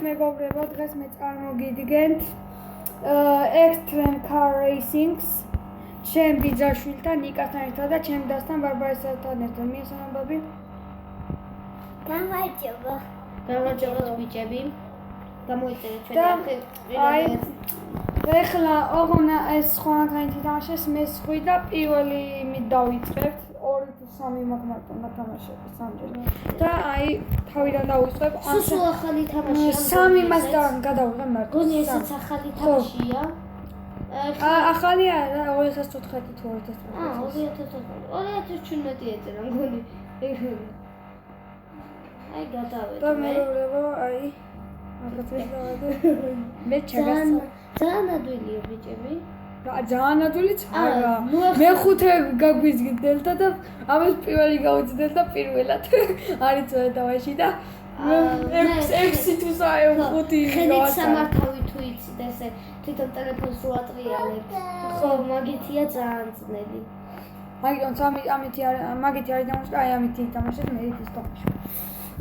მეგობრებო, დღეს მე წარმოგიდგენთ Extreme Car Racing-ს ჩემ ბიძაშვილთან, ნიკასთან ერთად და ჩემ დასთან ბარბარესთან ერთად. მიესალმებები. გამარჯობა ბიჭები. გამოიწერეთ ჩვენი ეხლა ოღონდ ეს სხვანაირად ითამაშეს, მე სხვი და პირველი მიდავიწყებთ. 2-3 მაგმარტო ნათამაშები სამჯერ. და აი თავიდან დავიწყებ. სულ ახალი თამაშია. 3 მასთან გადავიღე მარტო. გონი ესეც ახალი თამაშია. ახალი არა, 2014 თუ 2015. 2017 ეწერა მგონი. აი გადავედი. და მეგობრებო, აი ახლა მე ჩაგასწავლა. ძალიან ადვილია ბიჭები. ძალიან ადვილიც არა. მე 5 გაგვიზრდელ და ამას პირველი გავუძდელ და პირველად არის თამაში და 6 თუ 5 ხედით სამართავი თუ იცით ესე თვითონ ტელეფონს რო ატრიალებ. ხო, მაგითია ძალიან ძნელი. მაგიტომ მაგითი არის დამუშავე, აი ამითი თამაშობ მე ის თამაში.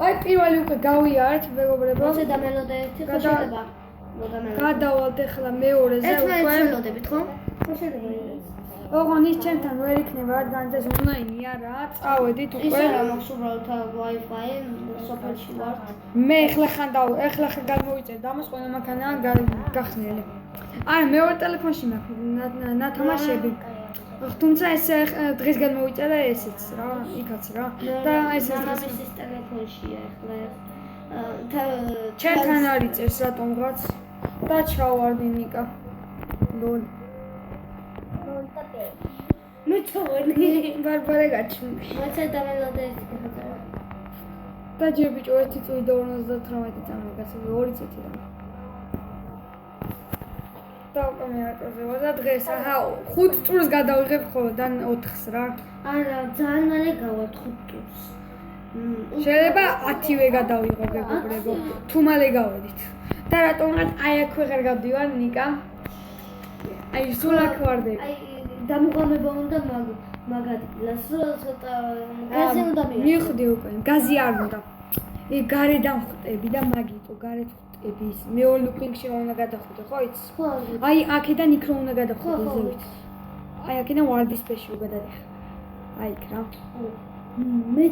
აი პირველი უკვე გავიარეთ მეგობრებო. მოზე და მელოდე ერთი ხო შეიძლება. გადავალთ ახლა მეორეზე უკვე. ერთმანეთს ხო? ხო შეიძლება. ოღონდ ის ჩემთან ვერ იქნება, რადგან ეს ონლაინია რა. წავედით უკვე. ის არა მაქვს უბრალოდ Wi-Fi სოფელში ვარ. მე ახლა ხან გამოვიწერ და ამას ყველა მანქანაა გახსნილი. არა, მეორე ტელეფონში მაქვს ნათამაშები. თუმცა ეს დღეს გამოვიწერა ესეც რა, იქაც რა. და ეს მამამისის ტელეფონშია ახლა. ჩემთან არის წერს რატომღაც და ჩავარდი ნიკა. ლოლ. მე ჩავარდი. ბარბარე გაჩვენე. მოცა და მელოდე ერთი გადავა. და ჯერ ბიჭო 1 წუთი და 58 წამი გასული 2 წუთი რა. და უკვე მე რატოზე ვარ და დღეს აჰა 5 ტურს გადავიღებ ხოლმე და 4-ს რა. არა, ძალიან მალე გავართ 5 ტურს. შეიძლება 10-ვე გადავიღო მეგობრებო. თუ მალე გავედით. და რატომღაც აი აქვე ხარ გავდივარ ნიკა. აი სულ აქ ვარდები. აი დამუღამება უნდა მაგადგილას. სულ ცოტა გაზი უნდა მივხვდი უკვე. გაზი არ უნდა. გარედან ხვტები და მაგიტო გარეთ ხვტები. მეორე ლუპინგში რომ უნდა გადახვიდე, ხო იცი? ხო. აი აქედან იქ რომ უნდა გადახვიდე ზევით. აი აქედან ვარდისფერში რომ გადადიხ. აი იქ რა. მე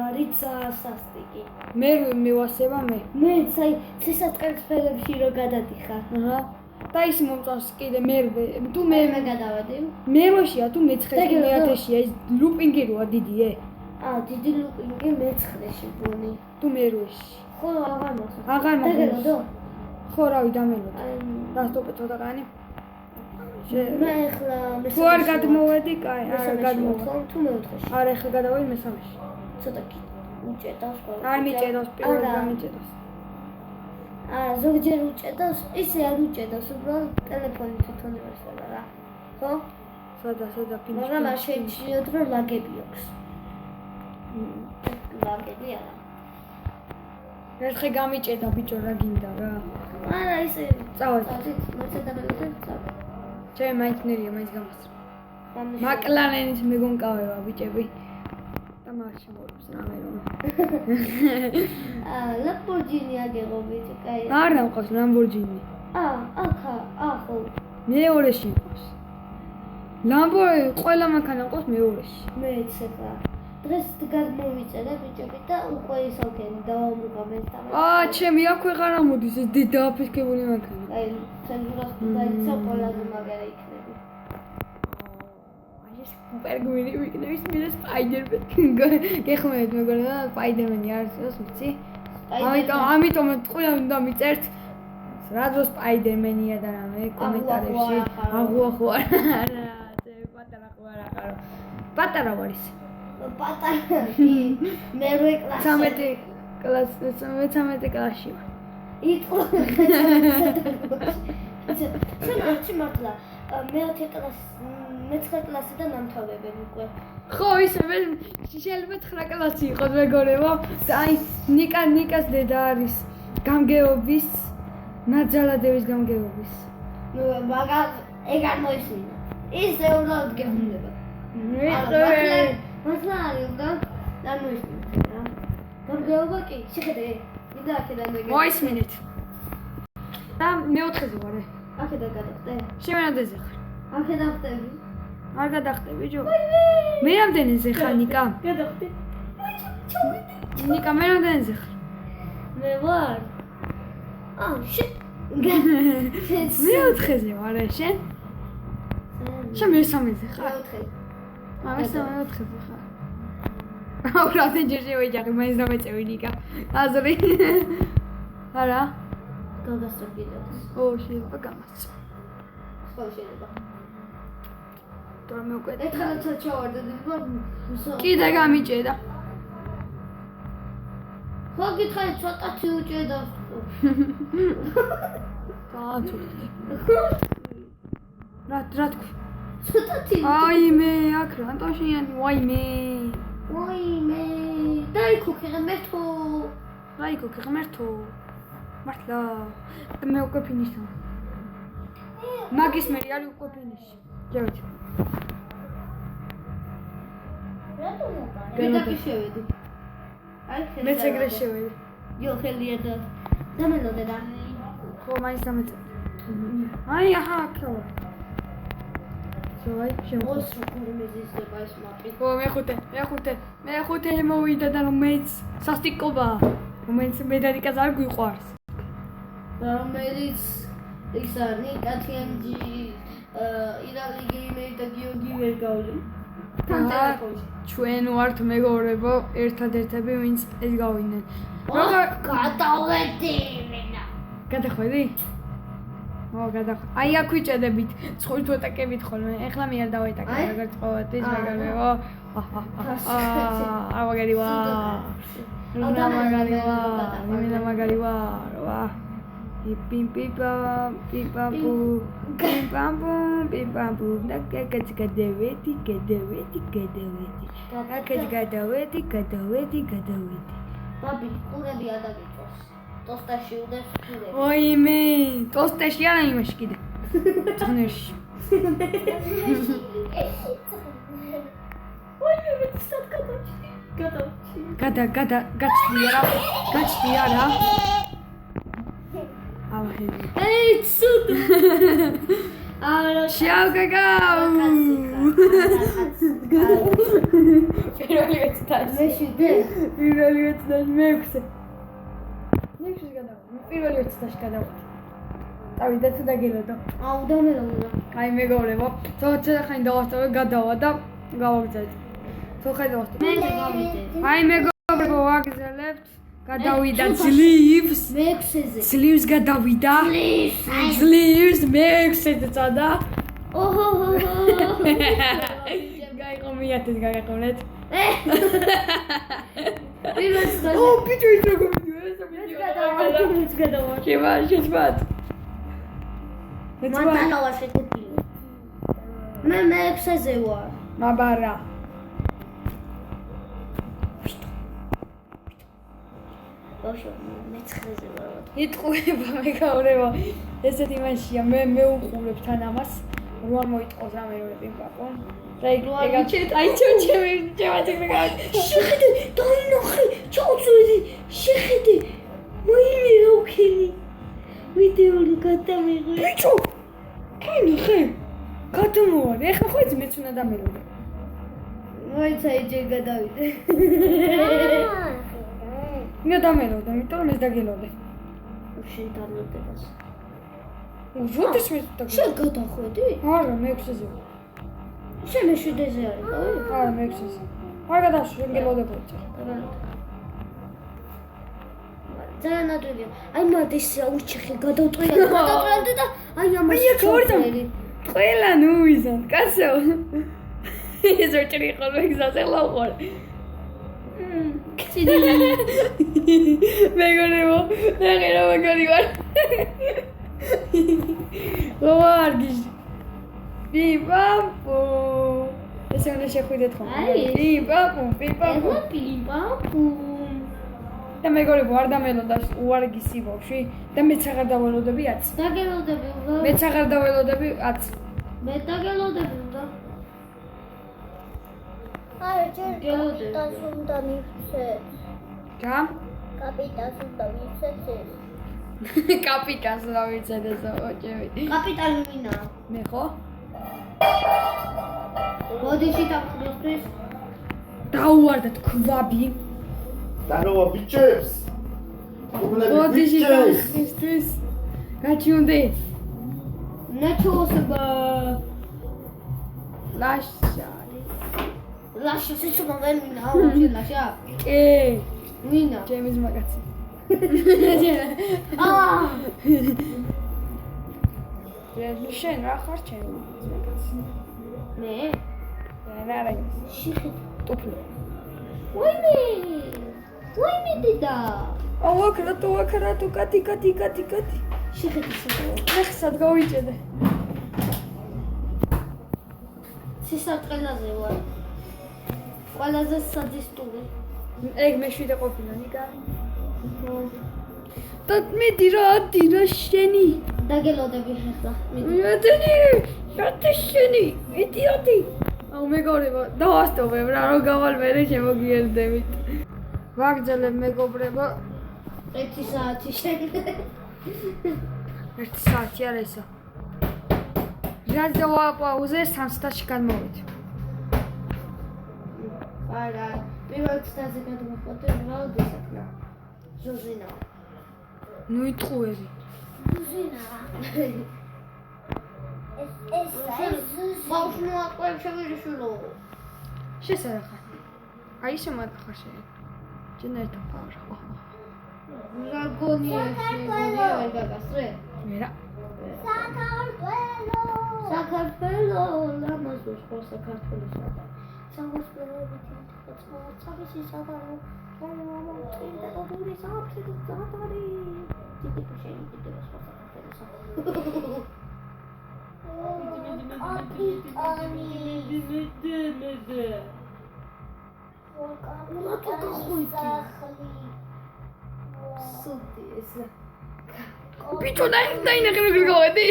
არის სასტიკი. მე მევასება მე. მე საი ცისატყელსფერებში რო გადადიხარ. აჰა. და ის მომწონს კიდე მე თუ მე გადავედი. მეროშია თუ მე-9-1000-ია ის ლუპინგი როა დიდიე? დიდი ლუპინგი მე-9-ში ბონი. თუ მეროში. ხო, აღარ მახსოვს. აღარ მახსოვს. დაგელოდო? ხო, რავი, დამელოდ. დასტოპე ცოტა კანი. მე ახლა თუ არ გადმოვედი, კაი, არ გადმოვედი. თუ მე-4-ში. არა, ახლა გადავედი მე-3-ში. ცოტა უჭედავს ხოლმე. არ მიჭედავს, პირველად გამიჭედავს. ზოგჯერ უჭედავს, ისე არ უჭედავს, უბრალოდ ტელეფონი თვითონ ივერსება რა. ხო? სადა ფინიში. მაგრამ არ შეიძლება რომ ლაგები აქვს. ლაგები არა. ერთხელ გამიჭედა ბიჭო რა გინდა რა. არა ისე წავედი. მოცა და მელოდე წავედი. ჩემ მაინც ნერია, მაინც გამოსწრა. მაკლარენის მეგონკავება ბიჭები. და მას შემოურობს რამე რომ. ლამბორჯინი აგეღო ბიჭო, კაი. არა მყავს ლამბორჯინი. ხო. მეორეში მყავს. ლამბორჯინი ყველა მანქანა მყავს მეორეში. მეც ახლა. დღეს გადმოვიწერე ბიჭები და უკვე ისალკენი დავამუღამენ თამაში. ჩემი აქვე აღარ ამოდის ეს დააფისკებული მანქანა. აი, ცენზურას დაიცა ყველაზე მაგარი იქნება. ეს სუპერგვირი ვიქნების მილე სპაიდერმენი. გეხმაროთ მეგონა სპაიდერმენი არის ეს ვიცი? ამიტომ ყველა უნდა მიწერთ რა დროს სპაიდერმენია და რამე კომენტარებში. აღუახო არა, პატარა ხო არა ხარო. პატარა ვარ ის. პატარა. მე კლასი. 13 კლასში ვარ. იტყო. შენ მართლა მე-9 კლასიდან ამთავრებენ უკვე. ხო, ისე მე შეიძლება 9 კლასი იყოს მეგონებო. აი ნიკას დედა არის გამგეობის, ნაძალადების გამგეობის. მაგას ეგ არ მოისმინა. ისე უბრალოდ გეუბნება. მართლა არის უნდა არ მოისმინა რა. გამგეობა კი, შეხედე. და აქედან მეგე. მოისმინეთ. და მეოთხეზე ვარ. აქედან გადახტე. შემენადეზე ხარ. აქედან ხტები. არ გადახტები ჯო. მე რამდენზე ხარ ნიკა? გადახტე. ნიკა მე რამდენზე ხარ? მე ვარ. შე. მეოთხეზე ვარ შენ? შენ მესამეზე ხარ? მეოთხე. მეოთხეზე ხარ. აუ რამდენჯერ შევეჯახე მაინც დამეწევი ნიკა. აზრი. არა? გაგასწორდეს. ო შეიძლება გამასწო. ხო შეიძლება. თორმე უკვე ერთხელაც ჩავარდა და კიდე გამიჭედა. ხო გითხარი ცოტათი უჭედა. გააცოცხლე. რა თქვი? ცოტათი. აიმე, აქ რა ანტოშიანი, ვაიმე. ვაიმე. დაიქო ხემერთო. დაიქო ხემერთო. მართლა. მე უკვე ფინიშა. მაგის მე არის უკვე ფინიში. ჯეროჩ. გადაკი შევედი. აი ხელი. მეც ეგრე შევედი. იო ხელია და დამელოდე და. ხო მაინც დამეწევი. აი აჰა ხო. შევაი შემო. ოს როგორ მეზისება ეს მაპი. ო მეხუთე მოვიდა და რომელიც სასტიკობა. რომელიც მედალიკას არ გვიყვარს. რომელიც ისა ნიკა თენჯი ირალი გეიმერი და გიორგი ვერ გავლენ. თან ტელეფონში. ჩვენ ვართ მეგობრებო, ერთადერთები ვინც ეს გავიდნენ. როგორ გადავედი მენა. გადახვედი? ო გადახვედი. აი აქ ვიჭედებით, ცხურით ვეტაკებით ხოლმე. ეხლა მე არ დავაიტაკე როგორც ყოველთვის მეგობრებო. აა მაგარი ვარ. მინდა მაგარი ვარ. ვა. პიმ პიპა პიპამპუ პიმპამპუ პიმპამპუ და კაკაც გადავედი კაკაც გადავედი ბაბი ყურები ადაგიწოს ტოსტაში უდეს ყურები ოიმე ტოსტაში არა იმაში კიდე წნერში ოიმე მე ცოტ გაჩდი არა Эй, сюда! Ciao, cacao! Პირველი ეცდას. მეექვსე. პირველი ეცდაში გადავდი. დავიდა თუ დაგელოდო. აუ დამელოდა. აი მეგობრებო, ცოტა ხანი დავასწავლე, გადავა და გავაგზავნე. ცოტა დავასწავლე. მე გავიდე. აი მეგობრებო, ვაგზავნებთ. გადავიდა ძლივს. მეექვსეზე. ძლივს გადავიდა. ძლივს მეექვსეზე წადა. ოჰო. გაიყო მიათეს გაგაყოლეთ. პირველ სიტყვაზე. ო ბიჭო ის როგორ მიდიო ეს გადავა. შეჭბათ. მანტალავა შეკეთილი. მე მეექვსეზე ვარ. მაბარა. ბავშვი მე-9-ზე ვარ. იტყუება მეგობრებო. ესეთ იმაშია მე უყურებ თან ამას. რო არ მოიტყოს რამე რო პიმპაპო. და ეგ აი ჩემი შეხედე დაინახე ჩავწვედი შეხედე მოიმე როქელი ვიდეო გადამიღე ბიჭო კინხე გადამოვარ ეხლა ხო იცი მეც უნდა დამელოდე მოიცა იჯე გადავიდე მე დამელოდე იმიტომ რომ ეს დაგელოდე შენ დამელოდებას უზოდეს მე დაგელოდე შენ გადახვედი არა მე-6-ზე შენ მე-7-ზე არის გავი არა მე-6-ზე არ გადავშვი გელოდებოდი ძალიან ადვილია. აი მადესია უჩეხი გადავტყიალდი და აი ამას ჩორდე. ყველა ნუიზან, კაცო. ეს ვეჭრი ხოლმე გზაზე ლაუყარ. ციდი. მეგონებო, ნახე რა მაგარი ვარ. ვარგის. პიმპამპუ. ესე უნდა შეხვიდეთ ხოლმე. პიმპამპუ. პიმპამპუ. და მეგონებო არ დამელოდა უარგისი ბავშვი და მეც აღარ დაველოდები 10. დაგელოდები. მეც აღარ დაველოდები 10. მე დაგელოდები და არა, ჯერ გელოდებას უნდა მივცე. რა? კაპიტანს უნდა ვიცეცეს. კაპიტანს რა ვიცედეს ოჭები. კაპიტანი ვინა? მე ხო? ბოდიში დაყრისთვის. დაუვარდათ ქვაბი. დანოა ბიჭებს. ბოდიში დაყრისთვის. გაჩუნდი. ნაჩოსება. ლაშა. ლაშა სიცოცხლე ვერ მინა, აუჩი ლაშა. კი. ვინა? ჩემის მაგაცი. აა. შენ რა ხარ ჩემი მაგაცი? მე? რა შიხი. ტუფლი. ვაიმე დედა. ავაკრატო კატი. შიხეთი სიტყვა. ეხსად გავიჭედე. სისარტყელაზე ვარ. ყველაზე სადისტური. ეგ მეშვიდე ყოფილა ნიკა. და მედი რა შენი. დაგელოდები ხეხლა. მედი შენი. იდიოტი. აუ მეგობრებო, დავასტობებ რა რომ გავალ მე შემოგიერთდებით. ვაგრძელებ მეგობრებო. 1 საათი შენ. 1 საათი არა ისა. რაც დავაპაუზე 3 საათში გადმოვიდე. არა, პირველ წაზე გადმოხვდე რა გასაკნა. ზუზინა. ნუ იტყუები. ზუზინა. ეს ბავშვი აყვებს შევიჟიშულო. შესარახა. აი შემოაყარ შენ. ჯენერტო პავრა. რაგონია ვერ გაგასწრე? მე რა. საქართველო ლამაზოს ხო საქართველოსა და საქართველოები თავისი სადარო მომწინდა დაბური საფრთხე დაბარი ტიპი შეიძლება საქართველოსა Bicho, dai, che mi godi.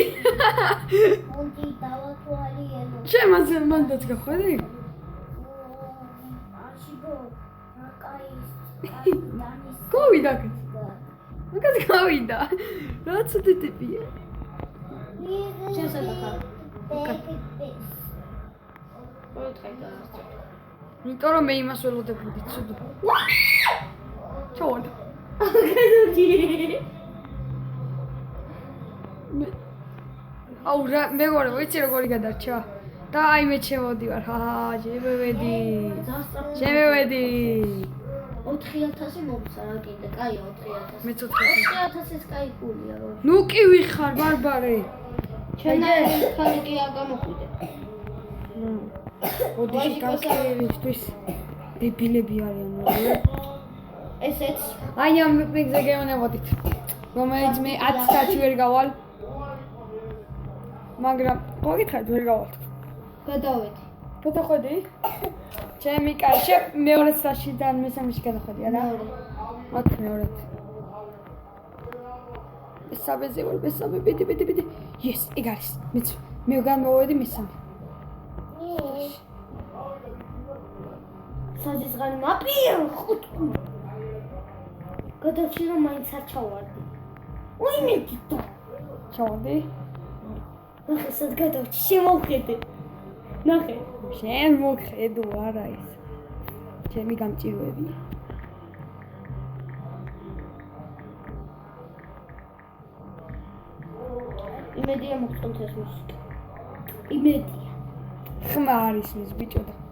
Monti დავათვალე ელო. ჩემაც მანდაც გახვედი? აშიბო, რაკაის კაპიტანის. გავიდა. მაგას გავიდა. რა ცუდი ტიპია. შესაძლოა. იმიტომ რომ მე იმას ველოდებოდი ცუდო. ჩავალ. აუ რა მეგობრე ვიცი როგორი გადარჩა და აი მე შემოდივარ შემევედი 4000 მომცა რა კიდე კაია 4000 მე 4000 4000-ის კაი ფულია რო ნუ კი ვიხარ ბარბარე ჩემნაირი ხალი კი არ გამოხვიდე ოდიში კანკერისთვის დებილები არიან ესეც აი ამ მიგზე გეუნებოდით რომელიც მე 10 საათი ვერ გავალ მაგრამ გოგითხარით ვერ გავალ გადავედი გადახვედი ჩემი კაი მეორე საათიდან მესამეში გადახვედი არა მათ მეორედ მესამეზე ვარ მესამე ბიდი yes ეგ არის მე გამოვედი მესამე საჯის ღანი მაპიერ ხუთკუ გადავში რომ მაინც არ ჩავარდი უიმე გიტო ჩავარდი ნახე სად გადავში შემოვხედე ნახე შენ მოხედო არა ის ჩემი გამჭირვები იმედია მოგწონთ ეს მუსიკა იმედია ხმა არის მის ბიჭო და